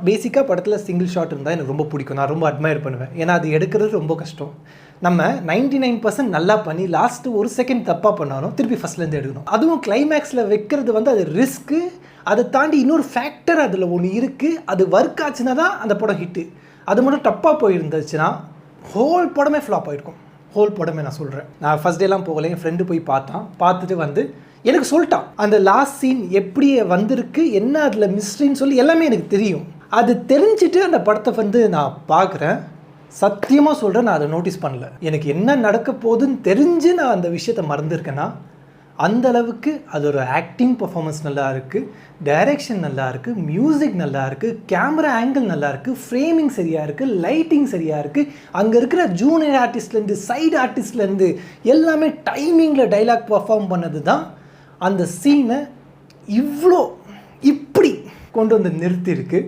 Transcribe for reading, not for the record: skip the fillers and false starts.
பேசிக்காக படத்தில் single shot இருந்தால் எனக்கு ரொம்ப பிடிக்கும், நான் ரொம்ப அட்மையர் பண்ணுவேன். ஏன்னா அது எடுக்கிறது ரொம்ப கஷ்டம். நம்ம 99% நல்லா பண்ணி லாஸ்ட்டு 1 செகண்ட் தப்பாக பண்ணாலும் திருப்பி ஃபஸ்ட்லேருந்து எடுக்கணும். அதுவும் கிளைமேக்ஸில் வைக்கிறது வந்து அது ரிஸ்க்கு. அதை தாண்டி இன்னொரு ஃபேக்டர் அதில் ஒன்று இருக்குது. அது ஒர்க் ஆச்சுன்னா தான் அந்த படம் ஹிட்டு. அது மட்டும் தப்பாக போயிருந்துச்சுன்னா ஹோல் படமே ஃப்ளாப் ஆகிருக்கும். ஹோல் படமே நான் சொல்கிறேன். நான் ஃபஸ்ட் டேலாம் போகல, என் ஃப்ரெண்டு போய் பார்த்துட்டு வந்து எனக்கு சொல்லிட்டான் அந்த லாஸ்ட் சீன் எப்படி வந்திருக்கு, என்ன அதில் மிஸ்ட்ரின்னு சொல்லி எல்லாமே எனக்கு தெரியும். அது தெரிஞ்சுட்டு அந்த படத்தை வந்து நான் பார்க்குறேன். சத்தியமாக சொல்கிறேன், நான் அதை நோட்டீஸ் பண்ணல. எனக்கு என்ன நடக்க போகுதுன்னு தெரிஞ்சு நான் அந்த விஷயத்தை மறந்துருக்கேன்னா அந்த அளவுக்கு அதோட ஆக்டிங் பர்ஃபார்மன்ஸ் நல்லா இருக்குது, டைரெக்ஷன் நல்லா இருக்குது, மியூசிக் நல்லா இருக்குது, கேமரா ஆங்கிள் நல்லா இருக்குது, ஃப்ரேமிங் சரியாக இருக்குது, லைட்டிங் சரியாக இருக்குது. அங்கே இருக்கிற ஜூனியர் ஆர்டிஸ்ட்லேருந்து சைடு ஆர்டிஸ்ட்லேருந்து எல்லாமே டைமிங்கில் டைலாக் பர்ஃபார்ம் பண்ணது தான் அந்த சீனை இப்படி கொண்டு வந்து நிறுத்தியிருக்கு.